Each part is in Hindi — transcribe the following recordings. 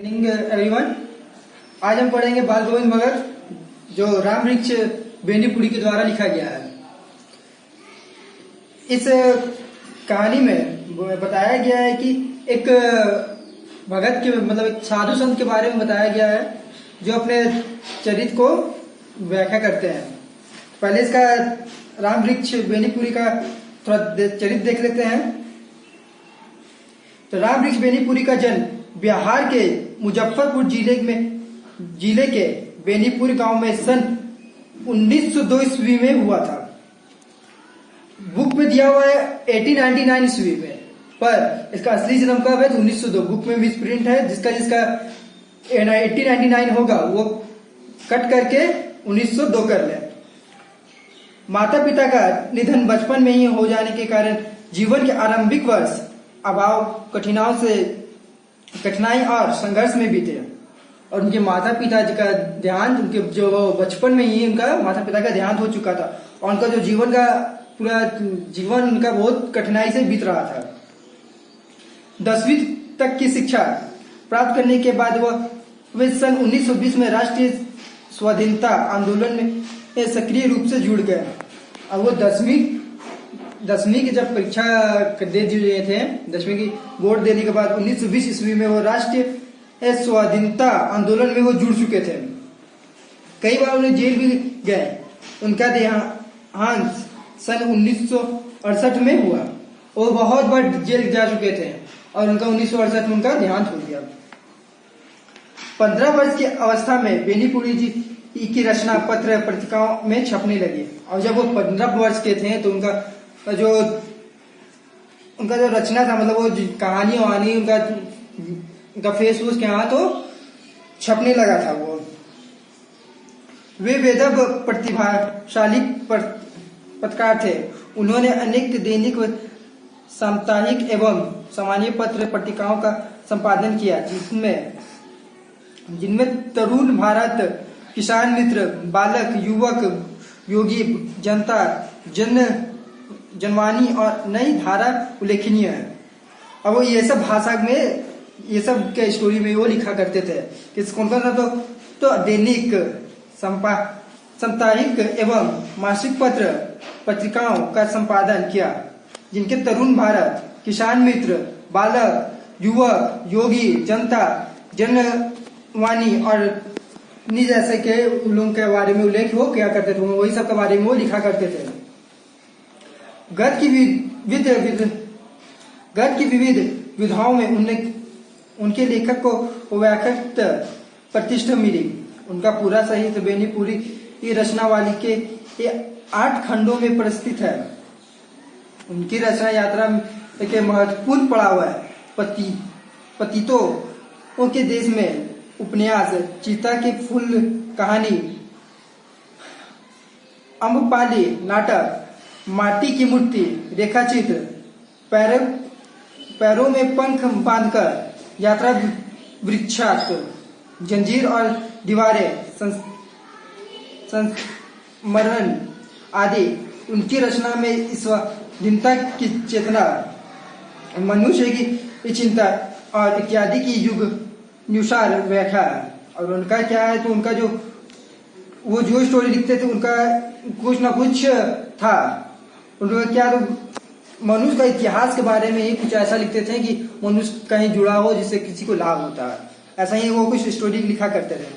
Evening everyone. आज हम पढ़ेंगे बाल गोविंद भगत, जो राम वृक्ष बेनीपुरी के द्वारा लिखा गया है। इस कहानी में बताया गया है कि एक भगत के मतलब एक साधु संत के बारे में बताया गया है, जो अपने चरित्र को व्याख्या करते हैं। पहले इसका राम वृक्ष बेनीपुरी का थोड़ा चरित्र देख लेते हैं। तो राम वृक्ष बेनीपुरी का जन्म बिहार के मुजफ्फरपुर जिले के बेनीपुर गांव में सन 1902 ईस्वी में हुआ था। बुक में दिया हुआ है 1899 ईस्वी में, पर इसका असली जन्म कब है तो 1902। बुक में मिस प्रिंट है, जिसका 1899 होगा वो कट करके 1902 कर ले। माता पिता का निधन बचपन में ही हो जाने के कारण जीवन के आरंभिक वर्ष अभाव कठिनाई और संघर्ष में बीते, और उनके माता पिता का ध्यान उनके जो बचपन में ही उनका माता पिता का ध्यान हो चुका था, और उनका जो जीवन का पूरा जीवन उनका बहुत कठिनाई से बीत रहा था। 10वीं तक की शिक्षा प्राप्त करने के बाद वे सन 1920 में राष्ट्रीय स्वाधीनता आंदोलन में सक्रिय रूप से जुड़ गए। और वो 10वीं की जब परीक्षा दे दिए थे, 10वीं की बोर्ड देने के बाद 1920 ईस्वी में वो राष्ट्रीय स्वाधीनता आंदोलन में वो जुड़ चुके थे। कई बार उन्हें जेल भी गए। उनका देहांत सन 1968 में हुआ। वो बहुत बार जेल जा चुके थे और उनका 1968 में उनका देहांत हो गया। 15 वर्ष की अवस्था में बेनीपुरी जी की रचना पत्र पत्रिकाओं में छपने लगी, और जब वो 15 वर्ष के थे तो उनका जो रचना था, मतलब वो कहानी वहानी उनका फेसबुक के यहाँ तो छपने लगा था। वो वे वेदव प्रतिभाशाली पत्रकार थे। उन्होंने अनेक दैनिक साप्ताहिक एवं सामान्य पत्र पत्रिकाओं का संपादन किया, जिनमें तरुण भारत, किसान मित्र, बालक, युवक, योगी, जनता, जनवाणी और नई धारा उल्लेखनीय है। अब वो ये सब भाषा में ये सब के स्टोरी में वो लिखा करते थे। किस कौन सा तो दैनिक साप्ताहिक एवं मासिक पत्र पत्रिकाओं का संपादन किया, जिनके तरुण भारत, किसान मित्र, बालक, युवक, योगी, जनता, जनवाणी और जैसे के लोगों के बारे में उल्लेख वो क्या करते थे, वही सब के बारे में वो लिखा करते थे। गद्य की विविध विधाओं में उनके लेखक को व्याख्यात प्रतिष्ठा मिली। उनका पूरा साहित्य बेनीपुरी की रचनावली के 8 खंडों में प्रस्तुत है। उनकी रचना यात्रा के महत्वपूर्ण पड़ाव है। पतितों के देश में उपन्यास, चीता के फूल कहानी, अम्बपाली नाटक, माटी की मूर्ति, रेखाचित्र, पैरों में पंख बांधकर, यात्रा वृक्षात, जंजीर और दीवारें, संस्मरण आदि उनकी रचना में स्वाधीनता की चेतना, मनुष्य की चिंता और इत्यादि की युग अनुसार व्याख्या। और उनका क्या है तो उनका वो जो स्टोरी लिखते थे उनका कुछ ना कुछ था। उनका क्या तो मनुष्य का इतिहास के बारे में ही कुछ ऐसा लिखते थे कि मनुष्य कहीं जुड़ा हो जिससे किसी को लाभ होता है, ऐसा ही वो कुछ स्टोरी लिखा करते थे।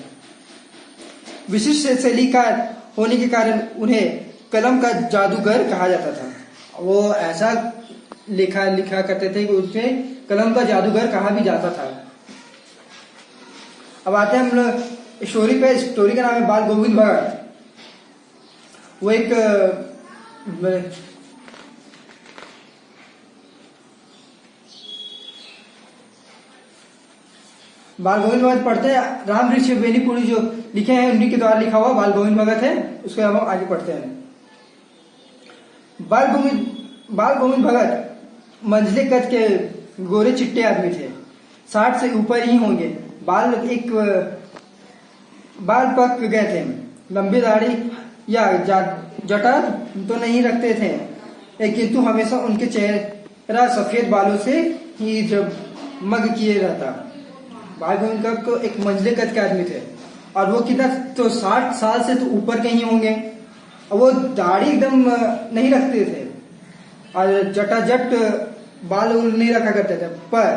विशिष्ट शैलीकार होने के कारण उन्हें कलम का जादूगर कहा जाता था। वो ऐसा लिखा करते थे कि उसमें कलम का जादूगर कहा भी जाता था। अब आते हैं हम लोग स्टोरी पे। स्टोरी का नाम है बाल गोविंद भगत। वो एक बाल गोविंद भगत पढ़ते हैं। राम वृक्ष बेनीपुरी जो लिखे हैं उन्हीं के द्वारा लिखा हुआ बाल गोविंद भगत है। उसको हम आगे पढ़ते हैं। बाल गोविंद भगत मंझले कद के गोरे चिट्टे आदमी थे। 60 से ऊपर ही होंगे। बाल पक गए थे। लंबी दाढ़ी या जटा तो नहीं रखते थे, किंतु हमेशा उनके चेहरा सफेद बालों से ही जगमग किए रहता। बाल गोविंद का तो एक मंझले कद के आदमी थे, और वो कितना तो 60 साल से तो ऊपर के ही होंगे, और वो दाढ़ी एकदम नहीं रखते थे, और जटाजट बाल नहीं रखा करते थे, पर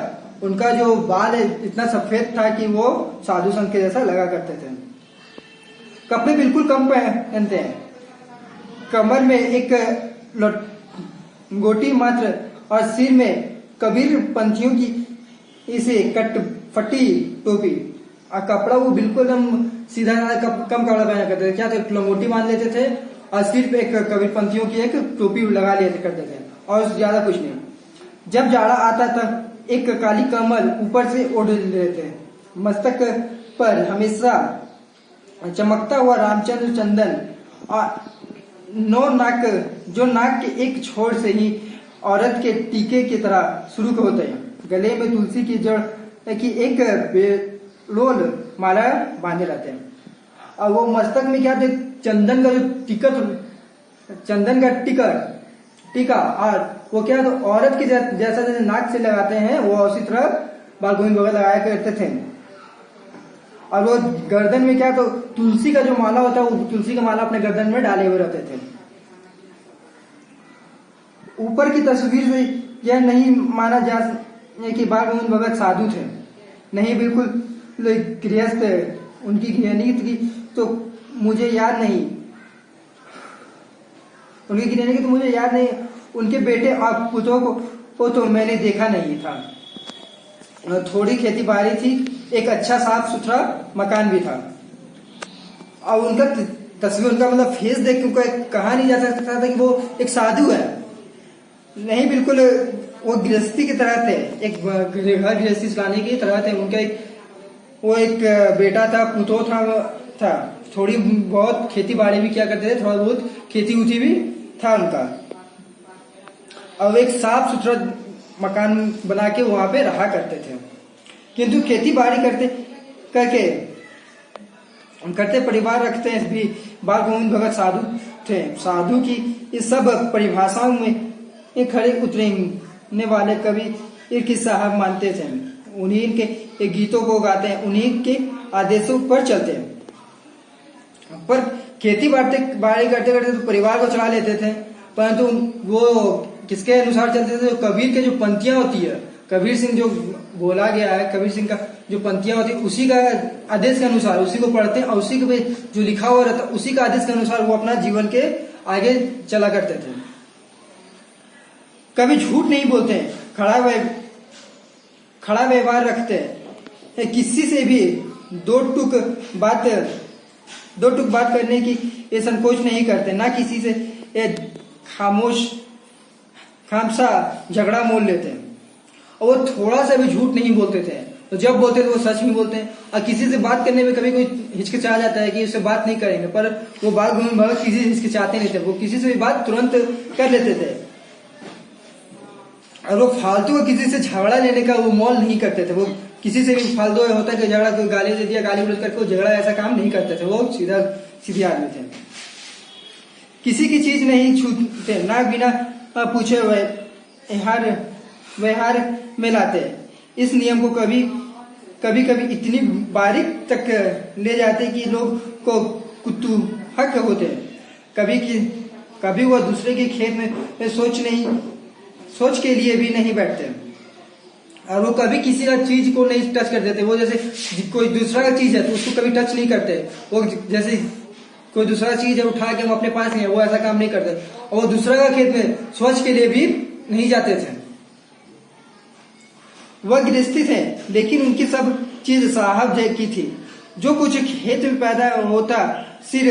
उनका जो बाल है इतना सफेद था कि वो साधु संत के जैसा लगा करते थे। कपड़े बिल्कुल कम पहनते हैं, कमर में एक गोटी मात्र, और सिर में कबीर पंथियों की इसे कट फटी टोपी, और कपड़ा वो बिल्कुल हम सीधा कम कपड़ा पहना करते थे। क्या थे, लंगोटी बांध लेते थे और सिर पे एक कबीर पंथियों की एक टोपी लगा लेते करते थे, और ज्यादा कुछ नहीं। जब जाड़ा आता तब एक काली कमल ऊपर से ओढ़ लेते, मस्तक पर हमेशा चमकता हुआ रामचंद्र चंदन, और नौ नाक जो नाक के एक छोर से ही औरत के टीके की तरह शुरू होते हैं। गले में तुलसी की जड़ की एक बेलोल माला बांधे रहते हैं, और वो मस्तक में क्या थे, चंदन का जो चंदन का टीका, और वो क्या तो औरत के जैसा जैसे नाक से लगाते हैं वो उसी तरह बाल गोविंद भगत लगाया करते थे। और वो गर्दन में क्या तो तुलसी का जो माला होता है, वो तुलसी का माला अपने गर्दन में डाले हुए रहते थे। ऊपर की तस्वीर से यह नहीं माना जा कि बाल गोविंद भगत साधु थे, नहीं, बिल्कुल गृहस्थ। उनकी गृहनीति की तो मुझे याद नहीं, उनके बेटे और पुत्रों को तो मैंने देखा नहीं था। थोड़ी खेती बाड़ी थी, एक अच्छा साफ सुथरा मकान भी था, और उनका तस्वीर, उनका मतलब फेस देख के उनका कहा नहीं जा सकता था कि वो एक साधु है, नहीं, बिल्कुल वो गृहस्थी की तरह थे, एक घर गृहस्थी चलाने की तरह थे। उनका एक बेटा था, पुतो था, थोड़ी बहुत खेती बाड़ी भी किया करते थे, थोड़ा बहुत खेती उठी भी था उनका, और एक साफ सुथरा मकान बना के वहां पे रहा करते थे। किंतु खेती बाड़ी करते परिवार रखते हैं भी बाल गोविंद भगत साधु थे। साधु की इस सब परिभाषाओं में खड़े उतरने वाले कवि इरकी साहब मानते थे। उन्हीं के गीतों को गाते हैं, उन्हीं के आदेशों पर चलते हैं। पर खेती बाड़ी करते करते तो परिवार को चला लेते थे, परंतु वो किसके अनुसार चलते थे, कबीर के जो पंक्तियां होती है, कबीर सिंह जो बोला गया है, कबीर सिंह का जो पंक्तियां होती है, उसी का आदेश के अनुसार उसी को पढ़ते हैं, और उसी के जो लिखा हुआ रहता उसी का आदेश के अनुसार वो अपना जीवन के आगे चला करते थे। कभी झूठ नहीं बोलते हैं, खड़ा व्यवहार रखते हैं, किसी से भी दो टुक बात करने की ये संकोच नहीं करते, ना किसी से खामसा झगड़ा मोल लेते हैं, और वो थोड़ा सा भी झूठ नहीं बोलते थे। तो जब बोलते थे वो सच में बोलते हैं, और किसी से बात करने में कभी कोई हिचकिचा जाता है कि उससे बात नहीं करेंगे, पर वो बाल गोविंद भगत किसी से हिचकिचाते नहीं थे, वो किसी से भी बात तुरंत कर लेते थे, और वो फालतू किसी से झगड़ा लेने का वो मोल नहीं करते थे। वो किसी से भी फालतू होता है कि झगड़ा, कोई गाली दे दिया, गाली गलौज करके वो झगड़ा, ऐसा काम नहीं करते थे, वो सीधे आदमी थे। किसी की चीज नहीं छूते, ना बिना पूछे व्यवहार में लाते। इस नियम को कभी इतनी बारीक तक ले जाते कि लोग को कुतूहल होते हैं। कभी वो दूसरे के खेत में सोच के लिए भी नहीं बैठते, और वो कभी किसी का चीज को नहीं टच कर देते। वो जैसे कोई दूसरा का चीज है तो उसको कभी टच नहीं करते, वो जैसे कोई दूसरा चीज है उठा के हम अपने पास नहीं है, वो ऐसा काम नहीं करते, और वो दूसरा का खेत में सोच के लिए भी नहीं जाते थे। वह गृहस्थी थे, लेकिन उनकी सब चीज साहब की थी। जो कुछ खेत में पैदा होता सिर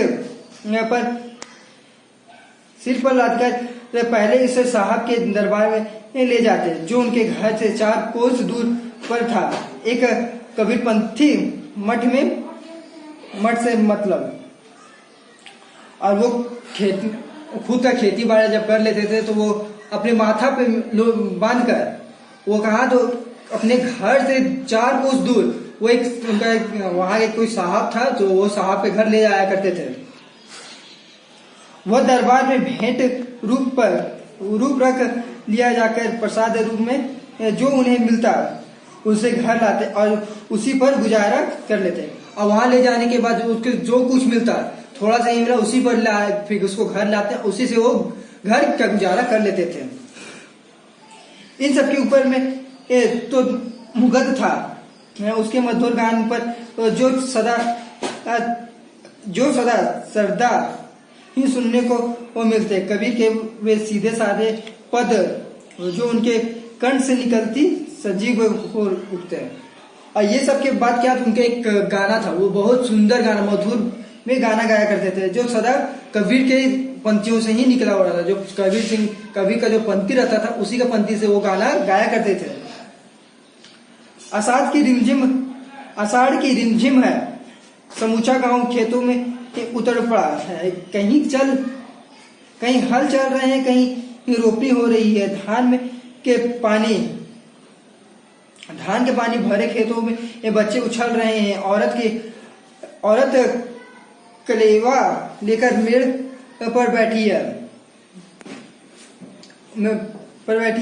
पर लादकर पहले इसे साहब के दरबार में ले जाते, जो उनके घर से 4 कोस दूर पर था। एक कबीरपंथी मठ से मतलब, और वो खुद का खेती बाड़ी जब कर लेते थे तो वो अपने माथा पे बांध कर, वो कहा तो अपने घर से 4 कोस दूर, वो उनका वहां एक कोई साहब था, जो वो साहब के घर ले जाया करते थे। वह दरबार में भेंट रूप रख लिया जाकर प्रसाद रूप में जो उन्हें मिलता, उनसे घर लाते और उसी पर गुजारा कर लेते। और वहां ले जाने के बाद उसके जो कुछ मिलता थोड़ा सा ही मिला उसी पर फिर उसको घर लाते, उसी से वो घर का गुजारा कर लेते थे। इन सब के ऊपर में तो मुगद था, उसके मधुर गान पर जो सदा सरदा ही सुनने को वो मिलते। कवि के वे सीधे साधे पद जो उनके कंठ से निकलती सजीव हो उठते हैं। और ये सब के बाद क्या, उनके एक गाना था, वो बहुत सुंदर गाना, मधुर में गाना गाया करते थे, जो सदा कबीर के पंक्तियों से ही निकला हुआ था। जो कवि का जो पंक्ति रहता था उसी का पंक्ति से वो गाना गाया करते थे। आषाढ़ की रिमझिम है, समूचा गांव खेतों में उतर पड़ा है। कहीं हल चल रहे हैं, कहीं रोपनी हो रही है। धान के पानी भरे खेतों में ये बच्चे उछल रहे हैं। औरत कलेवा लेकर मेड़ पर बैठी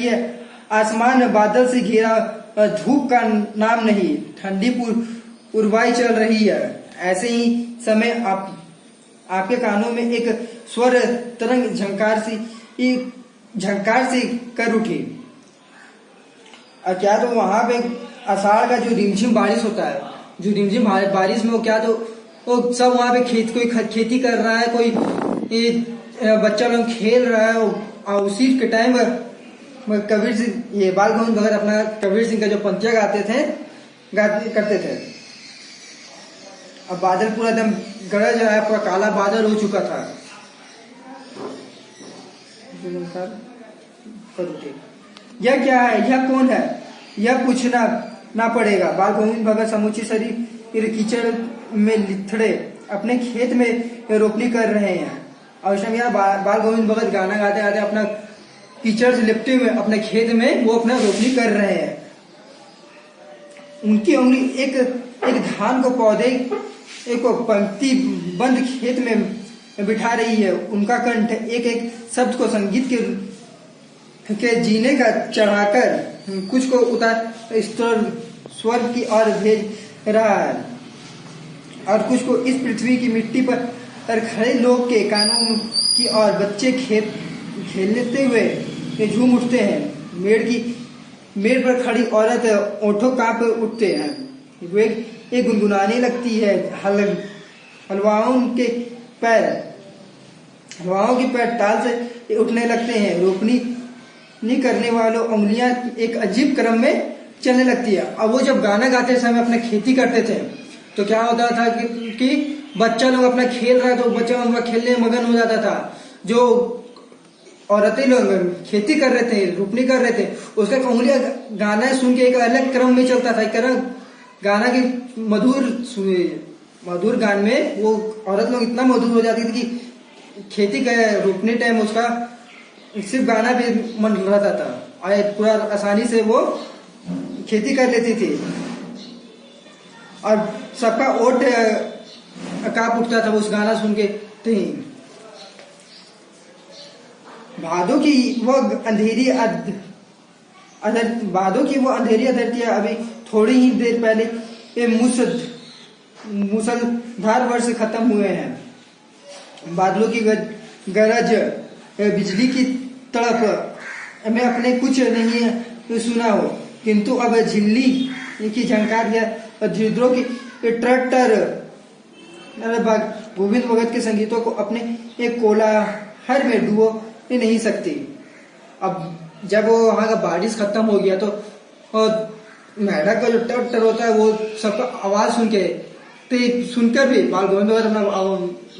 है। आसमान बादल से घिरा, धूप का नाम नहीं, ठंडी पुरवाई चल रही है। ऐसे ही समय आपके कानों में एक स्वर तरंग झंकार सी कर उठी। और क्या तो वहां पे आषाढ़ का जो रिमझिम बारिश होता है, जो रिमझिम बारिश में वो क्या तो वो सब वहां पे कोई खेती कर रहा है, कोई बच्चा लोग खेल रहा है। और उसी के टाइम कबीर सिंह, ये बाल गंगाधर भगत अपना कबीर सिंह का जो पंक्तियां करते थे। अब बादल पूरा एकदम गरज रहा है, पूरा काला बादल हो चुका था। यह क्या है, यह कौन है, यह पूछना ना पड़ेगा। बाल गोविंद भगत समूची शरीर कीचड़ में लिथड़े अपने खेत में रोपनी कर रहे हैं। और उस समय बाल गोविंद भगत गाना गाते गाते अपना कीचड़ से लिपटे हुए अपने खेत में वो अपना रोपनी कर रहे हैं। उनकी उंगली एक धान को पौधे एक पंक्ति बंद खेत में बिठा रही है। उनका कंठ एक शब्द को संगीत के जीने का चढ़ाकर कुछ को उतार स्वर की ओर भेज रहा है, और कुछ को इस पृथ्वी की मिट्टी पर खड़े लोग के कानों की ओर। बच्चे खेलते हुए झूम उठते हैं। मेड़ पर खड़ी औरत ओठों कांप उठते हैं। वे गुनगुनाने लगती है। हलवाओं के पैर ताल से उठने लगते हैं। रोपनी नहीं करने वालों उंगलियां एक अजीब क्रम में चलने लगती है। अब वो जब गाना गाते समय अपने खेती करते थे तो क्या होता था कि बच्चा लोग अपना खेल रहा था, तो बच्चा लोग खेलने में मगन हो जाता था। जो औरतें लोग खेती कर रहे थे, रोपनी कर रहे थे, उसका उंगलियां गाना सुन के एक अलग क्रम में चलता था। गाना के मधुर गान में वो औरत लोग इतना मधुर हो जाती थी कि खेती रोपने टाइम उसका सिर्फ गाना भी मन रहता था और पूरा आसानी से वो खेती कर लेती थी। और सबका ओठ कांप उठता था उस गाना सुन के। भादों की वो अंधेरी धरती अभी थोड़ी ही देर पहले ये मूसलाधार वर्ष खत्म हुए हैं। बादलों की गरज, बिजली की तड़प में अपने कुछ नहीं सुना हो, किंतु अब झिल्ली की झंकार या ध्रुद्रों की ट्रैक्टर गोविंद भगत के संगीतों को अपने एक कोलाहल में डुबो नहीं सकती। अब जब वो वहां का बारिश खत्म हो गया तो मेढक का जो ट्रैक्टर होता है वो सबका आवाज सुनकर भी बाल गोविंद भगत अपना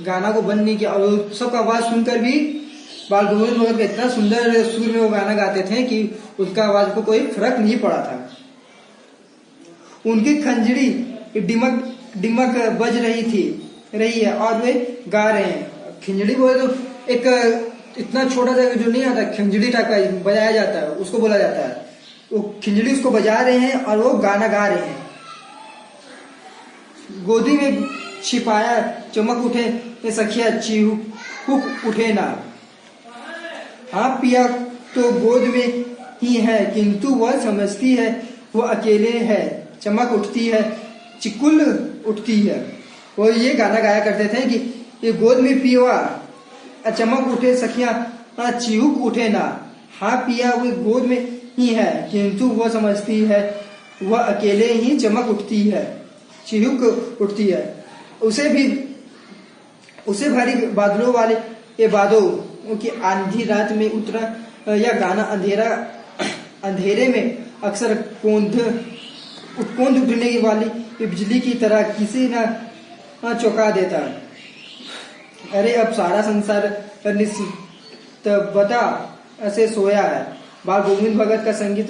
गाना को बंद नहीं किया। और सबका आवाज सुनकर भी बाल गोविंद भगत इतना सुंदर सुर में वो गाना गाते थे कि उसका आवाज को कोई फर्क नहीं पड़ा था। उनकी खंजरी डिमक बज रही है और वे गा रहे हैं। खंजरी बोले तो एक इतना छोटा सा जो नहीं आता खंजरी टाइप का बजाया जाता है, उसको बोला जाता है। वो खंजरी उसको बजा रहे हैं और वो गाना गा रहे हैं। गोदी में छिपाया चमक उठे सखिया चिहुक उठे ना। हाँ पिया तो गोद में ही है, किंतु वह समझती है वो अकेले है, चमक उठती है, चिकुल उठती है। वो ये गाना गाया करते थे कि ये गोद में पिया चमक उठे सखियां चिहुक उठे ना। हाँ पिया वो गोद में ही है, किंतु वो समझती है वह अकेले ही चमक उठती है, चिहुक उठती है। उसे भारी बादलों वाले ये बादों की आंधी रात में उतरा यह गाना अंधेरे में अक्सर कोंध उठने वाली बिजली की तरह किसी न चौंका देता। अरे अब सारा संसार निस्तब्धता से सोया है, बाल गोविंद भगत का संगीत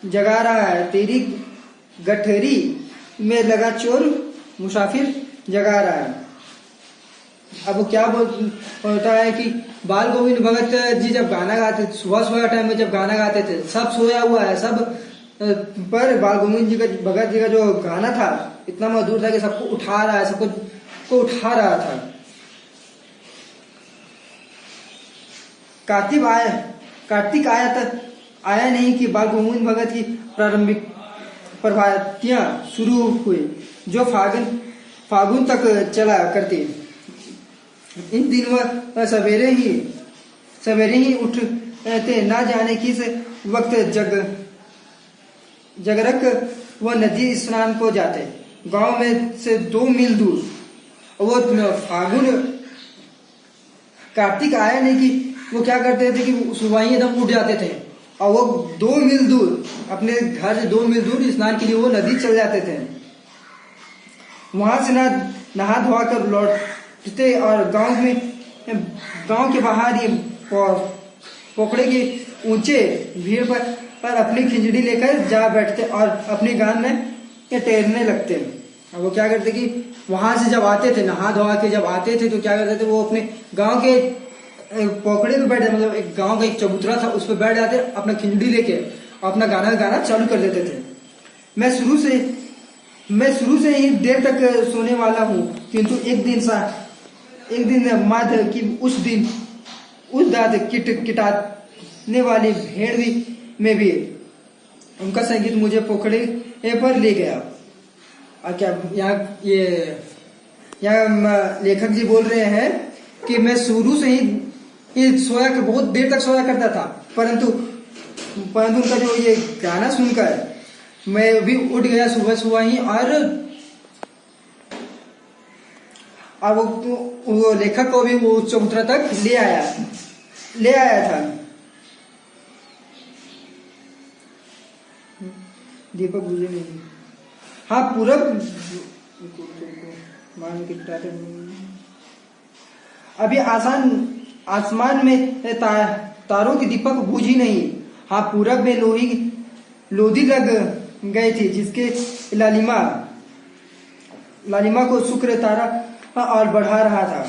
जगा रहा है, तेरी गठरी में लगा चोर मुसाफिर जगा रहा है। अब वो क्या होता है कि बाल गोविंद भगत जी जब गाना गाते, सुबह सुबह टाइम में जब गाना गाते थे, सब सोया हुआ है, सब पर बाल गोविंद जी का भगत जी का जो गाना था इतना मधुर था कि सबको उठा रहा है, सबको को उठा रहा था। कार्तिक आया नहीं कि बाल गोविंद भगत की प्रारंभिक प्रभातियां शुरू हुई, जो फागुन तक चला करती। इन दिन वह सवेरे ही उठते, ना जाने किस वक्त जगरक वह नदी स्नान को जाते, गांव में से 2 मील दूर। वो फागुन कार्तिक आया नहीं कि वो क्या करते थे कि सुबह ही एकदम उठ जाते थे और वो 2 मील दूर, अपने घर से 2 मील दूर स्नान के लिए वो नदी चल जाते थे। वहां से नहा धोआ कर लौटते और गांव के बाहर ही पोखड़े के ऊंचे भीड़ पर अपनी खिचड़ी लेकर जा बैठते और अपने गान में तैरने लगते। और वो क्या करते कि वहां से जब आते थे, नहा धोआ के जब आते थे, तो क्या करते थे, वो अपने गांव के पोखड़े पे बैठ जाते, मतलब एक गांव का एक चबूतरा था, उस पर बैठ जाते, अपना खिचड़ी लेके अपना गाना चालू कर देते थे। मैं शुरू से ही देर तक सोने वाला हूँ, किंतु एक दिन मध्य की उस दाद किटाने वाली भेड़ में भी उनका संगीत मुझे पोखड़े पर ले गया। और क्या यहाँ लेखक जी बोल रहे हैं कि मैं शुरू से ही बहुत देर तक सोया करता था, परंतु उनका जो ये गाना सुनकर मैं भी उठ गया सुबह ही, और वो लेखक को भी वो चबूतरा तक ले आया था। दीपक बुझे नहीं। हाँ पूरब अभी आसमान में तारों की दीपक बुझी नहीं। हाँ पूरब में लोधी लग गए थे, जिसके लालिमा को शुक्र तारा और बढ़ा रहा था।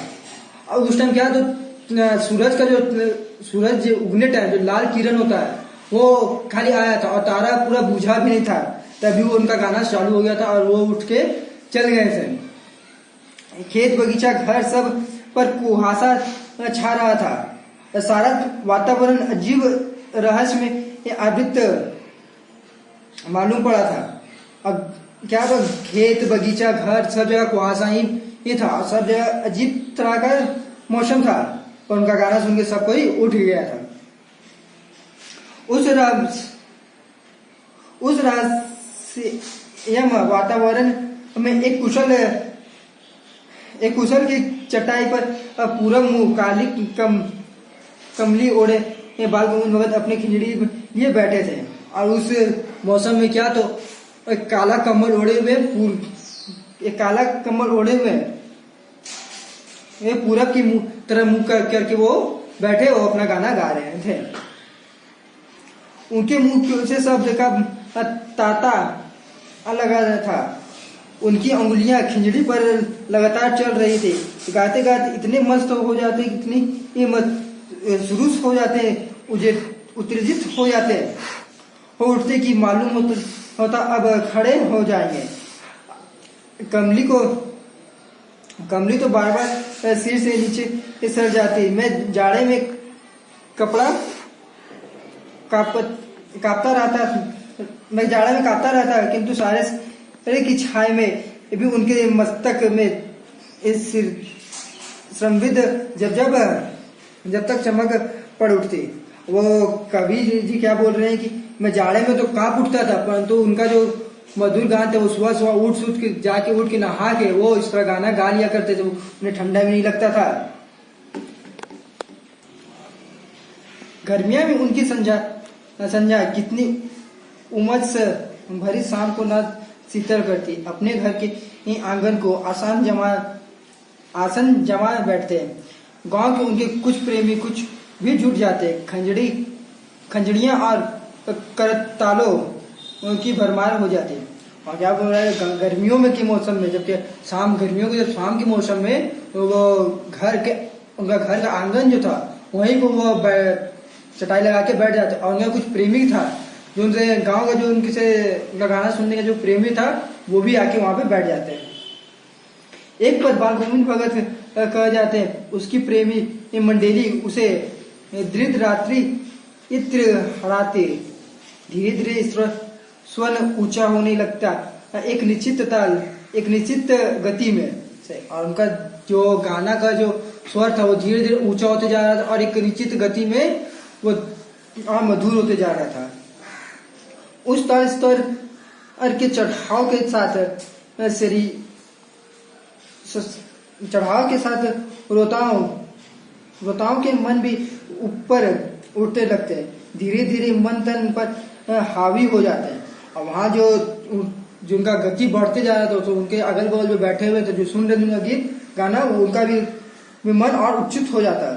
और उस टाइम क्या, तो सूरज उगने टाइम जो लाल किरण होता है वो खाली आया था और तारा पूरा बुझा भी नहीं था, तभी वो उनका गाना चालू हो गया था और वो उठ के चल गए थे। खेत बगीचा घर सब पर कुहासा छा रहा था, सारा वातावरण अजीब रहस्य में आवृत मालूम पड़ा था। अब क्या तो खेत बगीचा घर सब जगह कुहासा ही था, सब जगह अजीब तरह का मौसम था, पर उनका गाना सुन के सब कोई उठ गया था। उस रहस्यमय वातावरण में एक कुशल की चटाई पर पूरा मुंह काली कमली ओढ़े बाल गोविंद भगत अपनी खिचड़ी लिए बैठे थे। और उस मौसम में क्या, तो एक काला कम्बल ओढ़े हुए पूरब की तरह मुंह करके वो बैठे, वो अपना गाना गा रहे थे। उनके मुंह से शब्द का तांता लगा था, उनकी उंगलियां खिचड़ी पर लगातार चल रही थी। गाते गाते इतने मस्त हो जाते, इतनी सुरूस हो जाते, उत्तेजित हो जाते, हो उठते कि मालूम होता अब खड़े हो जाएंगे। कमली तो बार बार सिर से नीचे सर जाती। मैं जाड़े में कपड़ा कांपता रहता, मैं जाड़े में कांपता रहता, किंतु सारे की छाए में भी उनके मस्तक में इस संविद जब तक चमक पड़ उठती। वो कबीर जी क्या बोल रहे हैं कि मैं जाड़े में तो कांप उठता था, परंतु उनका जो मधुर गान थे वो सुबह सुबह उठ के नहा के वो इस तरह गाना गा लिया करते थे, उन्हें ठंडा भी नहीं लगता था। गर्मियां में उनकी संध्या कितनी उमस भरी शाम को न शीतल करती। अपने घर के आंगन को आसन जमा बैठते। गांव के उनके कुछ प्रेमी कुछ भी जुट जाते। खंजड़ियां और करतालों की भरमार हो जाती। और क्या बोल रहा है, गर्मियों में के मौसम में, जबकि गर्मियों के शाम के मौसम में वो उनका घर का आंगन जो था वहीं को वो चटाई लगा के बैठ जाते। और उनका कुछ प्रेमी था जो उनसे गांव का जो उनके से गाना सुनने का जो प्रेमी था वो भी आके वहां पे बैठ जाते हैं। एक पर बाल गोविंद भगत कह जाते हैं, उसकी प्रेमी मंडेली उसे दृढ़ रात्रि इत्र हराते। धीरे धीरे स्वर ऊंचा होने लगता, एक निश्चित ताल, एक निश्चित गति में से। और उनका जो गाना का जो स्वर था वो धीरे धीरे ऊंचा होते जा रहा था और एक निश्चित गति में वो मधुर होते जा रहा था। उस स्तर के चढ़ाव के साथ रोताओं के मन भी ऊपर उठते लगते हैं। धीरे धीरे मन तन पर हावी हो जाते हैं। और वहां जो जिनका गति बढ़ते जा रहा था तो उनके अगल बगल में बैठे हुए थे जो सुन रहे थे गीत गाना, उनका भी मन और उच्चित हो जाता है।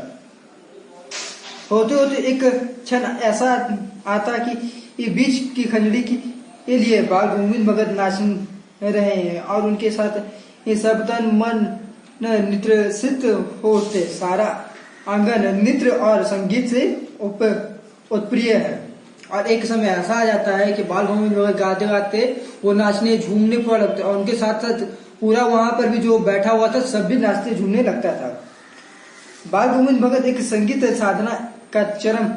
होते होते एक क्षण ऐसा आता कि ये बीच की खंजड़ी के लिए बाल गोविंद भगत नाच रहे हैं और उनके साथ ये सब तन मन नित्रसित हो उठते। सारा आंगन नृत्य और संगीत से उत्प्रिय है। और एक समय ऐसा आ जाता है कि बाल गोविंद भगत गाते गाते वो नाचने झूमने पर लगते और उनके साथ साथ पूरा वहां पर भी जो बैठा हुआ था सब भी नाचते झूमने लगता था। बाल गोविंद भगत एक संगीत साधना का चरम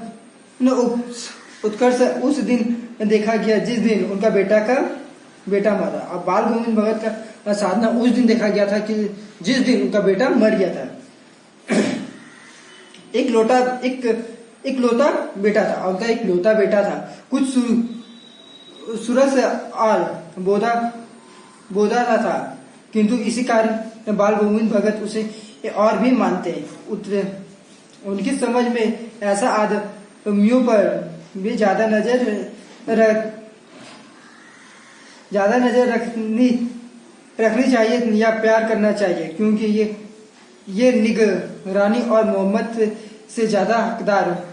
उत्कर्ष उस दिन देखा गया जिस दिन उनका बेटा मरा। और बाल गोविंद भगत का साधना उस दिन देखा गया था कि जिस दिन उनका बेटा मर गया था। एक लौता बेटा था, उनका एक लौता बेटा था। कुछ सुरस और बोधा था, किंतु इसी कारण बाल गोविंद भगत उसे और भी मानते उतरे। उनकी समझ में ऐसा आदमियों पर भी ज्यादा नजर रखनी चाहिए या प्यार करना चाहिए, क्योंकि ये निगरानी और मोहब्बत से ज्यादा हकदार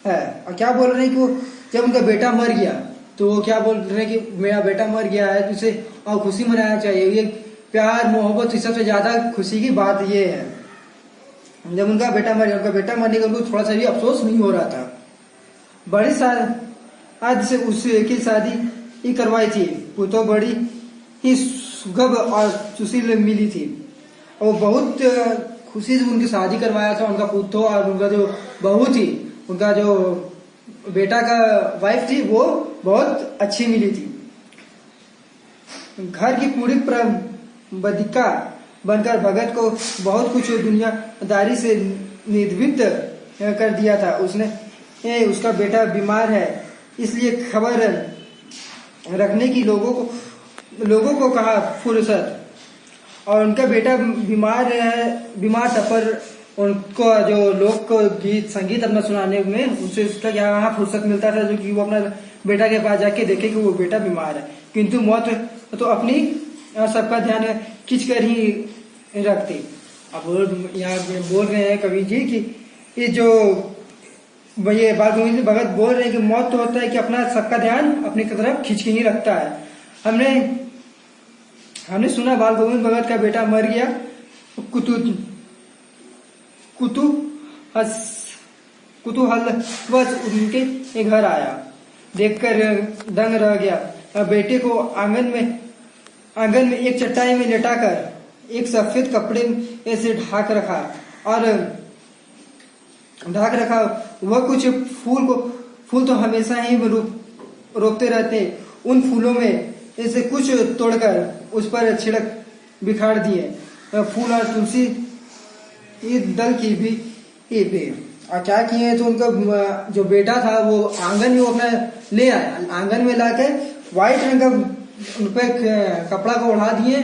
है। और क्या बोल रहे हैं कि वो जब उनका बेटा मर गया तो वो क्या बोल रहे हैं कि मेरा बेटा मर गया है तो उसे और खुशी मनाना चाहिए। ये प्यार मोहब्बत सबसे ज्यादा खुशी की बात ये है। जब उनका बेटा मर गया, उनका बेटा मरने का उनको थोड़ा सा भी अफसोस नहीं हो रहा था। बड़े साल आज से उसकी शादी करवाई थी। वो तो बड़ी ही सुगब और सुशील मिली थी और बहुत खुशी से उनकी शादी करवाया था। उनका पुत्र और उनका जो बहू थी, उनका जो बेटा का वाइफ थी वो बहुत अच्छी मिली थी। घर की पूरी बदिका बनकर भगत को बहुत कुछ दुनियादारी से निर्वृत्त कर दिया था। उसका बेटा बीमार है इसलिए खबर रखने की लोगों को कहा फुर्सत। और उनका बेटा बीमार था पर उनको जो लोग को गीत संगीत अपना सुनाने में उनसे उसका यहाँ फुर्सत मिलता था जो कि वो अपना बेटा के पास जाके देखे कि वो बेटा बीमार है। किंतु मौत तो अपनी सबका ध्यान खींच कर ही रखती। अब यहाँ बोल रहे हैं कवि जी कि ये जो ये बाल गोविंद भगत बोल रहे हैं कि मौत तो होता है कि अपना सबका ध्यान अपनी तरफ खींच के ही रखता है। हमने सुना बाल गोविंद भगत का बेटा मर गया। कुतूहलवश उनके घर आया, देखकर दंग रह गया। बेटे को आंगन में एक चटाई में लेटाकर एक सफेद कपड़े से ढाक रखा और ढाक रखा। वह कुछ फूल तो हमेशा ही रोपते रहते। उन फूलों में ऐसे कुछ तोड़कर उस पर छिड़क बिखार दिए फूल और तुलसी दल की भी। और क्या किए तो उनका जो बेटा था वो आंगन में अपना ले आया। आंगन में लाके व्हाइट रंग का उन पे कपड़ा को ओढ़ा दिए।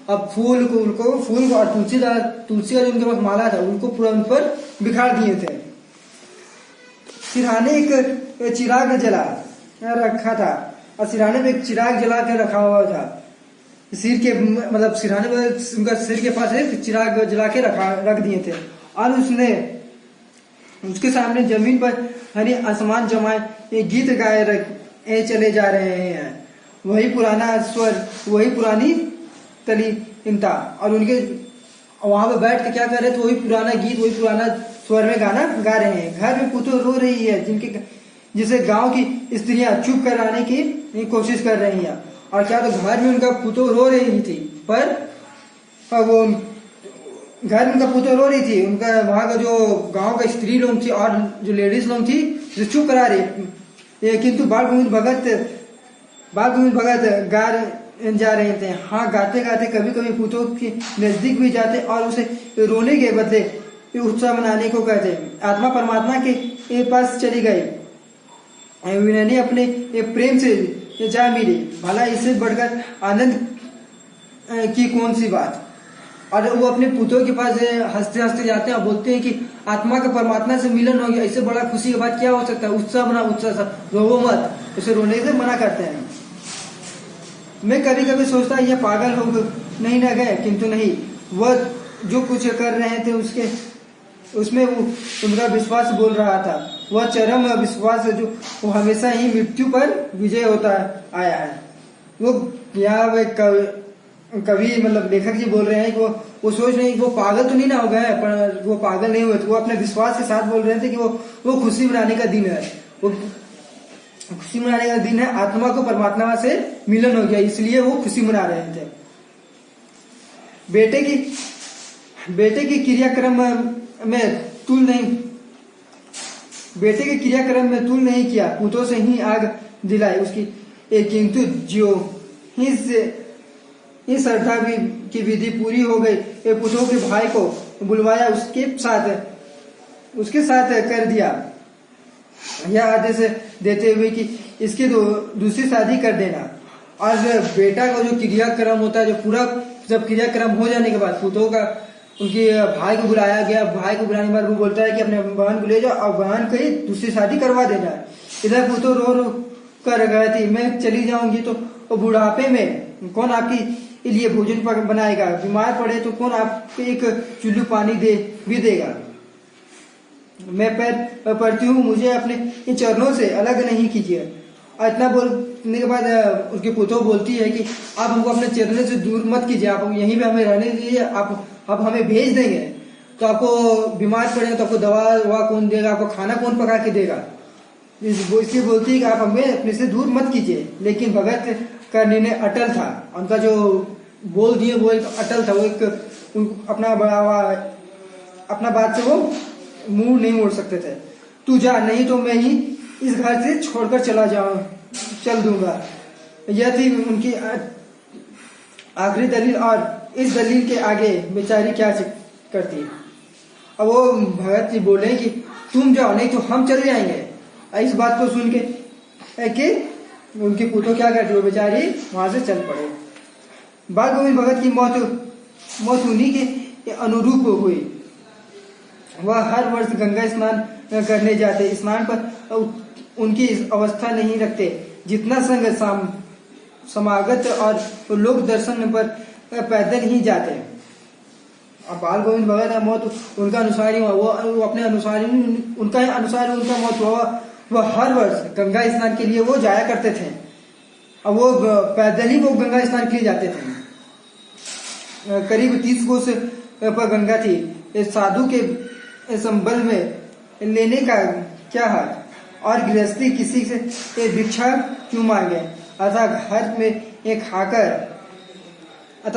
अब फूल को और तुलसी का जो उनके पास माला था उनको पूरा उन पर बिखार दिए थे। सिरहाने एक चिराग जला रखा था और सिरहाने पे एक चिराग जला के रखा हुआ था। सिर के मतलब सिरहाने में उनका सिर के पास एक चिराग जला के रख दिए थे। और उसके सामने जमीन पर हरी आसमान जमाए ये गीत गाए चले जा रहे हैं। वही पुराना स्वर, वही पुरानी तलीनता। और उनके वहां पे बैठ के क्या कर रहे थे, वही पुराना गीत, वही पुराना स्वर में गाना गा रहे हैं। घर में पुतो रो रही है जिसे गांव की स्त्रियां चुप कराने की कोशिश कर रही हैं। और क्या तो घर में उनका पुतो रो रही थी, पर वो घर में उनका पुतो रो रही थी। उनका वहां का जो गांव का स्त्री लोग थी और जो लेडीज लोग थी जो चुप करा रही। किंतु बाल गोविंद भगत गा जा रहे थे। हाँ, गाते गाते कभी कभी पुतो के नजदीक भी जाते और उसे रोने के बदले उत्साह मनाने को कहते। आत्मा परमात्मा के पास चली गई। विनयनी अपने प्रेम से जा मिली। भला इससे बढ़कर आनंद की कौन सी बात। और वो अपने पुतों के पास हंसते हंसते जाते हैं और बोलते हैं कि आत्मा का परमात्मा से मिलन हो गया, इससे बड़ा खुशी की बात क्या हो सकता है। उत्साह रो मत, उसे रोने से मना करते हैं। मैं कभी कभी सोचता ये पागल हो नहीं न गए, किंतु नहीं, वह जो कुछ कर रहे थे उसमें उनका विश्वास बोल रहा था। वह चरम विश्वास जो वो हमेशा ही मृत्यु पर विजय होता आया है। वो यहाँ कवि मतलब लेखक जी बोल रहे हैं कि वो सोच रहे हैं कि वो पागल तो नहीं ना हो गए, पर वो पागल नहीं हुए थे। वो अपने विश्वास के साथ बोल रहे थे कि वो खुशी मनाने का दिन है। वो खुशी मनाने का दिन है, आत्मा को परमात्मा से मिलन हो गया, इसलिए वो खुशी मना रहे थे। बेटे की क्रियाक्रम में तुल नहीं किया, पुतों से ही आग दिलाई उसकी। किंतु जो इस श्रद्धा की विधि पूरी हो गई, पुतों के भाई को बुलवाया, उसके साथ कर दिया यह आदेश देते हुए कि इसकी दूसरी शादी कर देना। और बेटा का जो क्रियाक्रम होता है, जो पूरा जब क्रियाक्रम हो जाने के बाद पुतों का उनके भाई को बुलाया गया। भाई को बुलाने के बाद वो बोलता है कि अपने बहन को ले जाओ और बहन की दूसरी शादी करवा देना। इधर पुतो रो कर गए थी, मैं चली जाऊंगी तो बुढ़ापे में कौन आपके लिए भोजन बनाएगा, बीमार पड़े तो कौन आपको एक चुल्लू पानी भी देगा। मैं पैर पड़ती हूँ, मुझे अपने इन चरणों से अलग नहीं कीजिए। और इतना बोलने के बाद उसकी पुतो बोलती है कि आप हमको अपने चरणों से दूर मत कीजिए, आप यहीं पे हमें रहने दीजिए। आप हमें भेज देंगे तो आपको बीमार पड़े तो आपको दवा कौन देगा, आपको खाना कौन पका के देगा। इसलिए बोलती है कि आप हमें अपने से दूर मत कीजिए। लेकिन भगत का निर्णय अटल था, उनका जो बोल दिए वो एक अटल था। वो एक अपना बात से वो मुंह नहीं मोड़ सकते थे। तू जा, नहीं तो मैं ही इस घर से छोड़कर चल दूंगा। यह थी उनकी आखिरी दलील। और इस दलील के आगे बेचारी क्या करती। अब वो भगत जी बोले कि तुम जाओ, नहीं तो हम चले जाएंगे। इस बात को सुन के उनके पुतो क्या करती, वो बेचारी वहां से चल पड़े। बाल गोविंद भगत की मौत उन्हीं के अनुरूप हुई। वह हर वर्ष गंगा स्नान करने जाते। स्नान पर उनकी अवस्था नहीं रखते, जितना संग समागत और लोक दर्शन पर पैदल ही जाते। अब बाल गोविंद भगत का मौत उनका अनुसार ही हुआ। वो अपने अनुसार उनका मौत हुआ। वह हर वर्ष गंगा स्नान के लिए वो जाया करते थे। अब वो पैदल ही वो गंगा स्नान के लिए जाते थे। करीब 30 कोस पर गंगा थी। इस साधु के संबल में लेने का क्या हक, और गृहस्थी किसी से भिक्षा क्यों मांगे। अतः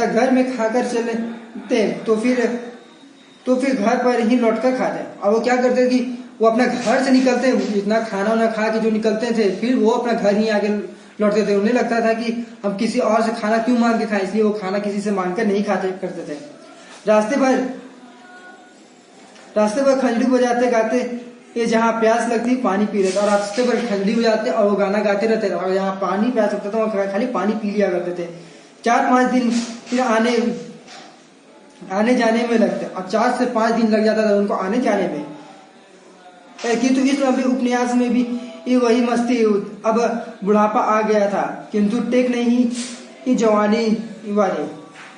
घर में खाकर चलते तो फिर घर पर ही लौटकर खाते। अब वो क्या करते कि वो अपना घर से निकलते, इतना खाना वाना खा के जो निकलते थे, फिर वो अपना घर ही आगे लौटते थे। उन्हें लगता था कि हम किसी और से खाना क्यों मांग के खाएं, इसलिए वो खाना किसी से मांग कर नहीं खाते करते थे। रास्ते पर खंजड़ी बजाते गाते ये जहाँ प्यास लगती पानी पी रहे थे, और रास्ते पर खंजड़ी बजाते और वो गाना गाते रहते थे, और यहाँ पानी प्यास लगता था वहाँ खाली पानी पी लिया करते थे। 4-5 दिन फिर आने जाने में लगते, और 4 से 5 दिन लग जाता था उनको आने जाने में। किंतु इस लंबे उपन्यास में भी ये वही मस्ती। अब बुढ़ापा आ गया था, किंतु टेक नहीं कि जवानी वाले।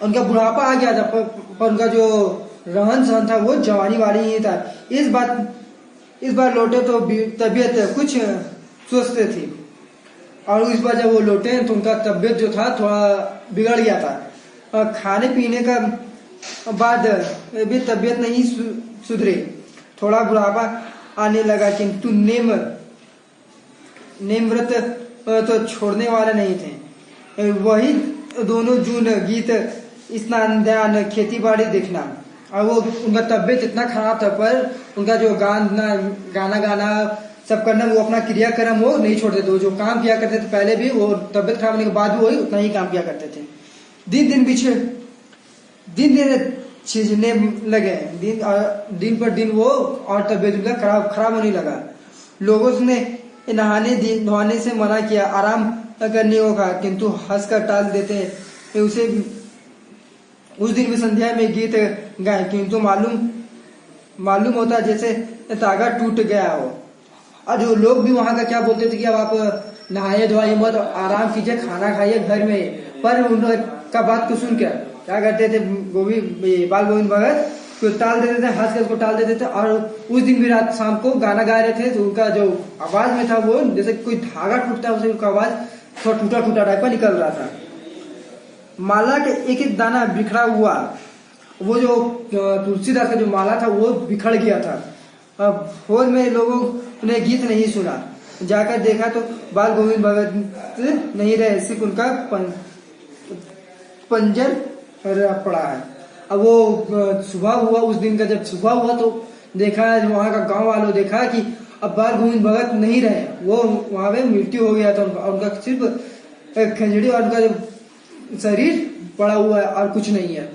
उनका बुढ़ापा आ गया था, पर उनका जो रहन सहन था वो जवानी वाली ही था। इस बार लौटे तो तबीयत कुछ सुस्त थी, और इस बार जब वो लौटे तो उनका तबीयत जो था थोड़ा बिगड़ गया था। और खाने पीने का बाद भी तबीयत नहीं सुधरी, थोड़ा बुढ़ापा आने लगा, किंतु नेम व्रत तो छोड़ने वाले नहीं थे। वही दोनों जून गीत, स्नान ध्यान, खेती बाड़ी देखना। और वो उनका तबीयत इतना खराब था, पर उनका जो गाना गाना सब करना, वो अपना क्रियाक्रम वो नहीं छोड़ते थे। जो काम किया करते थे पहले भी, वो तबीयत खराब होने के बाद भी वही उतना ही काम किया करते थे। दिन छिजने लगे, दिन पर दिन वो और तबीयत उनका खराब होने लगा। लोगों ने नहाने से मना किया, आराम करने को कहा, किंतु हंसकर टाल देते उसे। उस दिन भी संध्या में गीत गाए, किंतु मालूम होता जैसे तागा टूट गया हो। और जो लोग भी वहां का क्या बोलते थे कि अब आप नहाए धोआए मत, आराम कीजिए, खाना खाइए घर में। पर उनका बात को सुन क्या करते थे बाल गोविंद भगत, तो टाल देते थे, हंस कर उसको टाल देते थे। और उस दिन भी रात शाम को गाना गा रहे थे, तो उनका जो आवाज में था वो जैसे कोई धागा टूटता है, उसे उनका आवाज थोड़ा टूटा टूटा टाइप का निकल रहा था। माला के एक एक दाना बिखरा हुआ, वो जो तुलसीदास का जो माला था वो बिखर गया था। अब भोर में लोगों ने गीत नहीं सुना, जाकर देखा तो बाल गोविंद भगत नहीं रहे, सिर्फ उनका पंजर पड़ा है। अब वो सुबह हुआ, उस दिन का जब सुबह हुआ तो देखा, वहां का गांव वालों देखा कि अब बाल गोविंद भगत नहीं रहे, वो वहां पे मृत्यु हो गया था उनका सिर्फ खंजड़ी और उनका जो शरीर पड़ा हुआ है और कुछ नहीं है।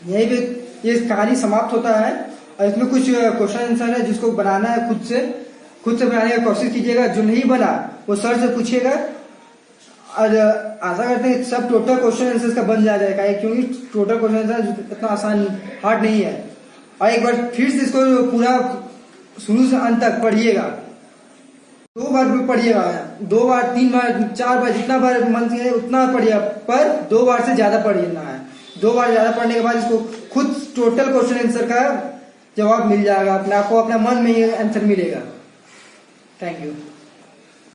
यही पे ये कहानी समाप्त होता है। और इसमें कुछ क्वेश्चन आंसर है, जिसको बनाना है खुद से बनाने का कोशिश कीजिएगा। जो नहीं बना वो सर से पूछिएगा, और आशा करते हैं सब टोटल क्वेश्चन आंसर का बन जाएगा, क्योंकि टोटल क्वेश्चन आंसर इतना आसान हार्ड नहीं है। और एक बार फिर से इसको पूरा शुरू से अंत तक पढ़िएगा, 2 बार भी पढ़िएगा, 2 बार 3 बार 4 बार, जितना बार मन से उतना पढ़िएगा, पर 2 बार से ज्यादा पढ़ना है। 2 बार ज्यादा पढ़ने के बाद इसको खुद टोटल क्वेश्चन आंसर का जवाब मिल जाएगा, अपने आपको अपना मन में ही आंसर मिलेगा। Thank you.